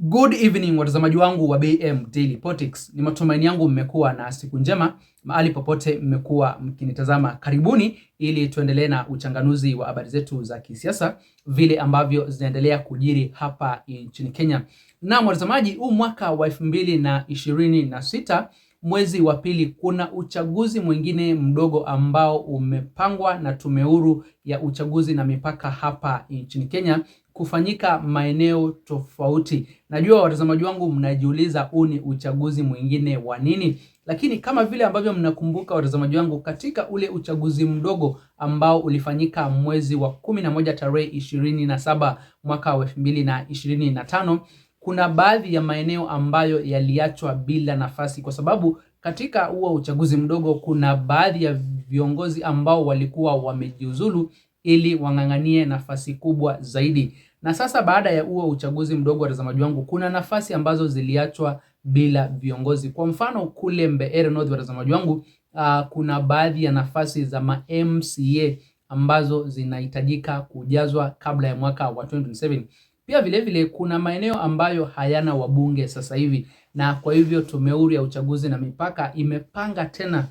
Good evening watazamaji wangu wa BM Daily Politics. Ni matumaini yangu mmekuwa na siku njema mahali popote mmekuwa mkinitazama. Karibuni ili tuendelee na uchanganuzi wa habari zetu za kisiasa vile ambavyo zinaendelea kujiri hapa nchini Kenya. Na watazamaji, huu mwaka wa 2026 mwezi wa pili kuna uchaguzi mwingine mdogo ambao umepangwa na Tume Huru ya Uchaguzi na Mipaka hapa nchini Kenya kufanyika maeneo tofauti. Najua watazamaji wangu mnajiuliza huu ni uchaguzi mwingine wa nini? Lakini kama vile ambavyo mnakumbuka watazamaji wangu, katika ule uchaguzi mdogo ambao ulifanyika mwezi wa 11 tarehe 27 mwaka wa 2025, kuna baadhi ya maeneo ambayo yaliachwa bila nafasi, kwa sababu katika huo uchaguzi mdogo kuna baadhi ya viongozi ambao walikuwa wamejiuzulu ili wanganganie nafasi kubwa zaidi. Na sasa baada ya huo uchaguzi mdogo watazamaji wangu, kuna nafasi ambazo ziliachwa bila viongozi. Kwa mfano kule Mbeere North watazamaji wangu, kuna baadhi ya nafasi za ma MCA ambazo zinahitajika kujazwa kabla ya mwaka wa 2027. Pia vile vile kuna maeneo ambayo hayana wabunge sasa hivi, na kwa hivyo Tume Huru ya Uchaguzi na Mipaka imepanga tena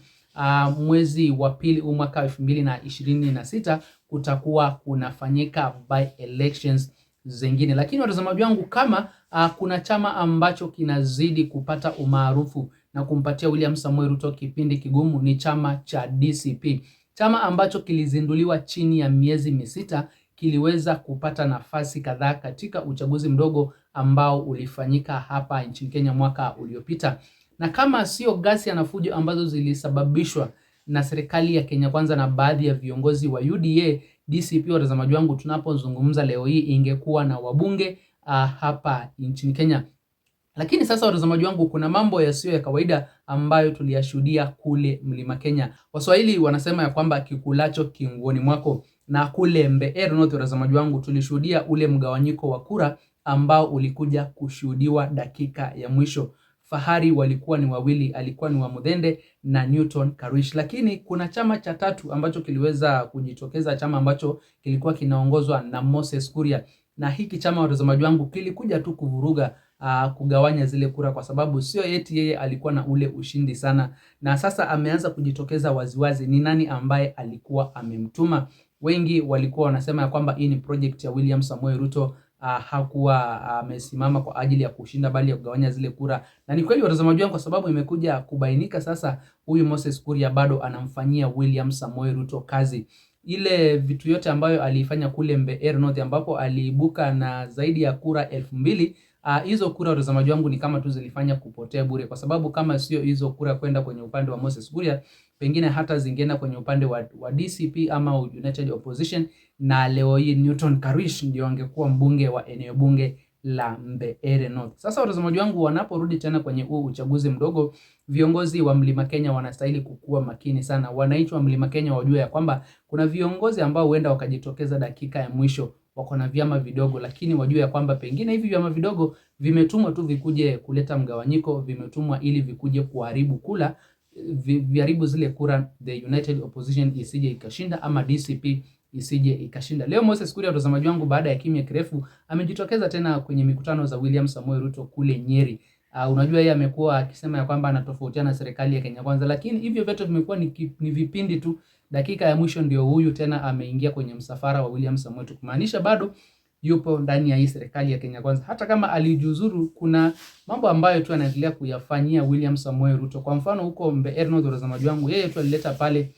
mwezi wa pili mwaka 2026 kutakuwa kunafanyika by elections zingine. Lakini watazamaji wangu, kama kuna chama ambacho kinazidi kupata umaarufu na kumpatia William Samoei Ruto kipindi kigumu ni chama cha DCP. Chama ambacho kilizinduliwa chini ya miezi misita kiliweza kupata nafasi kadhaa katika uchaguzi mdogo ambao ulifanyika hapa nchini Kenya mwaka uliopita. Na kama sio ghasia na fujo ambazo zilisababishwa na serikali ya Kenya Kwanza na baadhi ya viongozi wa UDA, DCP watazamaji wangu, tunapozungumza leo hii ingekuwa na wabunge hapa nchini Kenya. Lakini sasa watazamaji wangu, kuna mambo yasiyo ya kawaida ambayo tuliyashuhudia kule Mlima Kenya. Waswahili wanasema ya kwamba kikulacho kinguoni mwako, na kule Mbeere North watazamaji wangu tulishuhudia ule mgawanyiko wa kura ambao ulikuja kushuhudiwa dakika ya mwisho. Fahari walikuwa ni wawili, alikuwa ni Wamuthende na Newton Kariuki. Lakini kuna chama cha tatu ambacho kiliweza kujitokeza, chama ambacho kilikuwa kinaongozwa na Moses Kuria. Na hiki chama watazamaji wangu kilikuja tu kuvuruga kugawanya zile kura, kwa sababu sio eti yeye alikuwa na ule ushindi sana. Na sasa ameanza kujitokeza waziwazi ni nani ambaye alikuwa amemtuma. Wengi walikuwa wanasema ya kwamba hii ni project ya William Samoei Ruto. Hakuwa amesimama kwa ajili ya kushinda bali ya kugawanya zile kura. Na ni kweli watazamaji wangu, kwa sababu imekuja kubainika sasa huyu Moses Kuria bado anamfanyia William Samoei Ruto kazi. Ile vitu yote ambayo alifanya kule Mbeere North ambapo aliibuka na zaidi ya kura 2000, hizo kura watazamaji wangu ni kama tu zilifanya kupotea bure, kwa sababu kama sio hizo kura kwenda kwenye upande wa Moses Kuria, pengine hata zingeenda kwenye upande wa DCP ama United Opposition, na leo hii Newton Kariuki ndio angekuwa mbunge wa eneo bunge la Mbeere North. Sasa watazamaji wangu, wanaporudi tena kwenye huu uchaguzi mdogo, viongozi wa Mlima Kenya wanastahili kukua makini sana. Wananchi wa Mlima Kenya wajue ya kwamba kuna viongozi ambao huenda wakajitokeza dakika ya mwisho, wako na vyama vidogo, lakini wajue ya kwamba pengine hivi vyama vidogo vimetumwa tu vikuje kuleta mgawanyiko, vimetumwa ili vikuje kuharibu kula, viharibu zile kura, the United Opposition isije ikashinda ama DCP isije ikashinda. Leo Moses Kuria watazamaji wangu, baada ya kimya kirefu, amejitokeza tena kwenye mikutano za William Samoei Ruto kule Nyeri. Unajua yeye amekuwa akisema ya kwamba anatofautiana na serikali ya Kenya Kwanza, lakini hivyo vyote vimekuwa ni vipindi tu. Dakika ya mwisho ndio huyu tena ameingia kwenye msafara wa William Samoei Ruto, kumaanisha bado yupo ndani ya hii serikali ya Kenya Kwanza. Hata kama alijuzuru, kuna mambo ambayo tu anaendelea kuyafanyia William Samoei Ruto. Kwa mfano huko Mbeere North watazamaji wangu, yeye tu alileta pale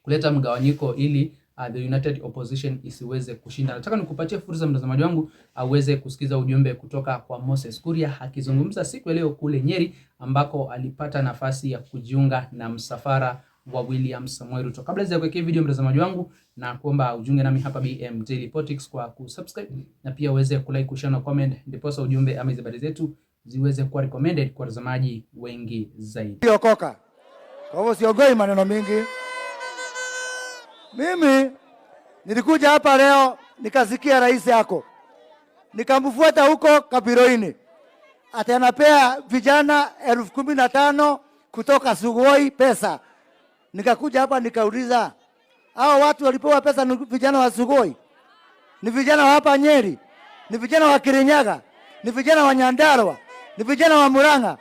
kuleta mgawanyiko ili the United Opposition isiweze kushinda. Nataka nikupatie fursa mtazamaji wangu aweze kusikiza ujumbe kutoka kwa Moses Kuria akizungumza siku leo kule Nyeri, ambako alipata nafasi ya kujiunga na msafara wa William Samoei Ruto. Kabla ya kuwekea video mtazamaji wangu, na kuomba ujiunge nami hapa BM Daily Politics kwa kusubscribe na pia uweze kulike, kushare na comment, ndipo ujumbe ama habari zetu ziweze kuwa recommended kwa watazamaji wengi zaidi. Okoka. Kwa hivyo siogoi maneno mingi. Mimi nilikuja hapa leo nikasikia rais yako, nikamfuata huko Kabiroini, atanapea vijana 15,000 kutoka Sugoi pesa. Nikakuja hapa nikauliza, hao watu walipewa pesa ni vijana wa Sugoi? Ni vijana wa hapa Nyeri? Ni vijana wa Kirinyaga? ni vijana wa Nyandarua, ni vijana wa Murang'a.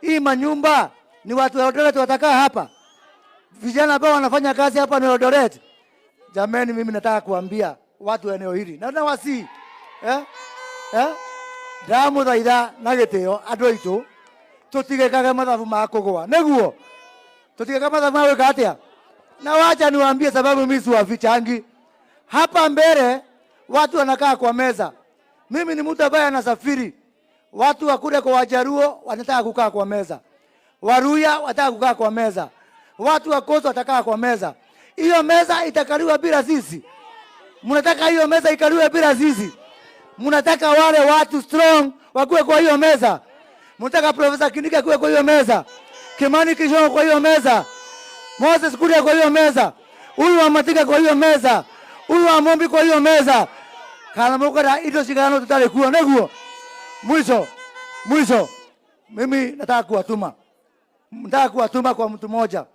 Hii manyumba ni watu wa Eldoret watakaa hapa. Vijana ambao wanafanya kazi hapa ni Eldoret. Jamani, mimi nataka kuambia watu wa eneo hili na wasi damu thaitha na gitio andu aitu tutigekaga mathabu ma kugwa neguo tutigekaga mathabu ma gwika atia. Na wacha niwaambie sababu mimi si wafichangi hapa mbele. Watu wanakaa kwa meza. Mimi ni mtu ambaye anasafiri. Watu wa kule kwa Wajaruo wanataka kukaa kwa meza, Waruya wanataka kukaa kwa meza, watu wa Coast watakaa kwa meza. Hiyo meza itakaliwa bila sisi? Mnataka hiyo meza ikaliwe bila sisi? Mnataka wale watu strong wakuwe kwa hiyo meza? Mnataka Profesa Kindiki kuwe kwa hiyo meza, Kimani Ichung'wah kwa hiyo meza, Moses Kuria kwa hiyo meza, huyu wa Matika kwa hiyo meza, huyu wa Mombi kwa hiyo meza? Kana mukara ito shikano tutale kuwa neguo. Mwisho mimi nataka kuwatuma kwa mtu mmoja.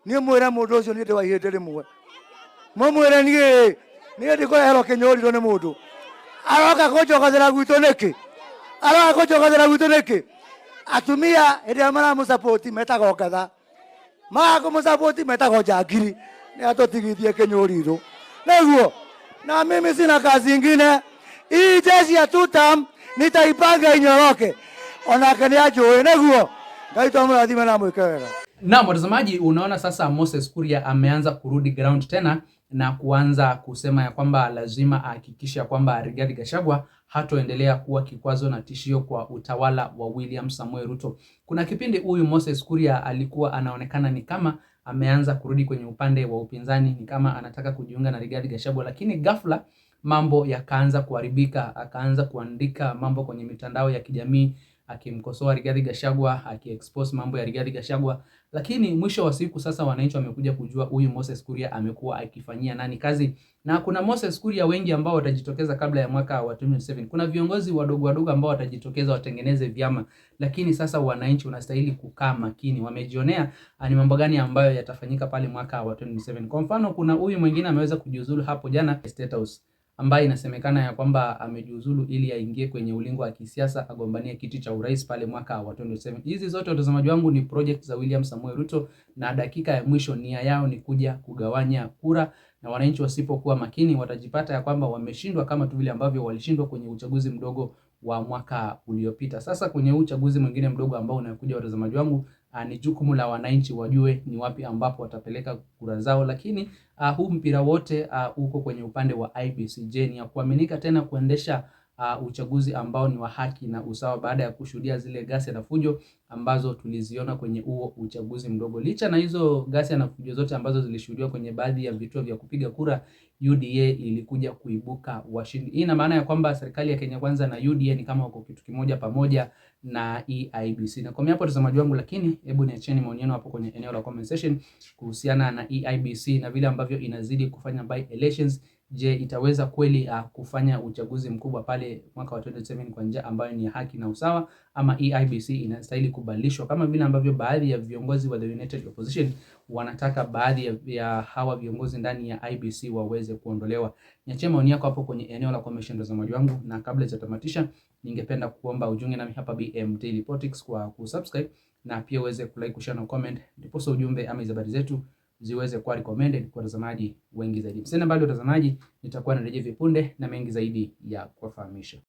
Ni mwera mundu ucio ni wa ihete rimwe. Mwera ni ndikora hero kenyori ro ni mundu aroka kujokathera gwitu niki atumia ĩrĩa maramusupport metago katha mago musupport metago njangiri ni atutigithie Kinyũriru neguo. Na mimi sina kazi nyingine. Hii jeshi ya tutam nitaipanga inyoroke onake ni ajue neguo. Ngaitwa mrathime na mwike wega. Na mtazamaji, unaona sasa Moses Kuria ameanza kurudi ground tena na kuanza kusema ya kwamba lazima ahakikisha kwamba Rigathi Gachagua hatoendelea kuwa kikwazo na tishio kwa utawala wa William Samoei Ruto. Kuna kipindi huyu Moses Kuria alikuwa anaonekana ni kama ameanza kurudi kwenye upande wa upinzani, ni kama anataka kujiunga na Rigathi Gachagua, lakini ghafla mambo yakaanza kuharibika. Akaanza kuandika mambo kwenye mitandao ya kijamii akimkosoa Rigathi Gachagua, akiexpose mambo ya Rigathi Gachagua. Lakini mwisho wa siku sasa wananchi wamekuja kujua huyu Moses Kuria amekuwa akifanyia nani kazi. Na kuna Moses Kuria wengi ambao watajitokeza kabla ya mwaka wa 2027. Kuna viongozi wadogo ambao watajitokeza watengeneze vyama. Lakini sasa wananchi wanastahili kukaa makini. Wamejionea ni mambo gani ambayo yatafanyika pale mwaka wa 2027. Kwa mfano, kuna huyu mwingine ameweza kujiuzulu hapo jana State House, ambaye inasemekana ya kwamba amejiuzulu ili aingie kwenye ulingo wa kisiasa agombanie kiti cha urais pale mwaka wa 2027. Hizi zote watazamaji wangu ni project za William Samoei Ruto, na dakika ya mwisho nia yao ni kuja kugawanya kura, na wananchi wasipokuwa makini watajipata ya kwamba wameshindwa kama tu vile ambavyo walishindwa kwenye uchaguzi mdogo wa mwaka uliopita. Sasa kwenye uchaguzi mwingine mdogo ambao unakuja, watazamaji wangu, ni jukumu la wananchi wajue ni wapi ambapo watapeleka kura zao. Lakini huu mpira wote uko kwenye upande wa IEBC. Je, ni ya kuaminika tena kuendesha uchaguzi ambao ni wa haki na usawa baada ya kushuhudia zile ghasia na fujo ambazo tuliziona kwenye huo uchaguzi mdogo? Licha na hizo ghasia na fujo zote ambazo zilishuhudiwa kwenye baadhi ya vituo vya kupiga kura, UDA ilikuja kuibuka washindi. Hii ina maana ya kwamba serikali ya Kenya Kwanza na UDA ni kama wako kitu kimoja pamoja na IEBC. Na kwa hapo watazamaji wangu, lakini hebu niacheni maoni yenu hapo kwenye eneo la comment section kuhusiana na IEBC na vile ambavyo inazidi kufanya by elections. Je, itaweza kweli kufanya uchaguzi mkubwa pale mwaka wa 2027 kwa njia ambayo ni haki na usawa, ama IEBC inastahili kubadilishwa kama vile ambavyo baadhi ya viongozi wa the United Opposition wanataka baadhi ya hawa viongozi ndani ya IEBC waweze kuondolewa? Niachie maoni yako hapo kwenye eneo la comment section watazamaji wangu, na kabla sijatamatisha ningependa kuomba ujiunge nami hapa BM Daily Politics kwa kusubscribe na pia uweze kulike, kushare na comment, ndipo ujumbe ama habari zetu ziweze kuwa recommended kwa watazamaji wengi zaidi. Msende mbali watazamaji, nitakuwa narejea vipunde na mengi zaidi ya kuwafahamisha.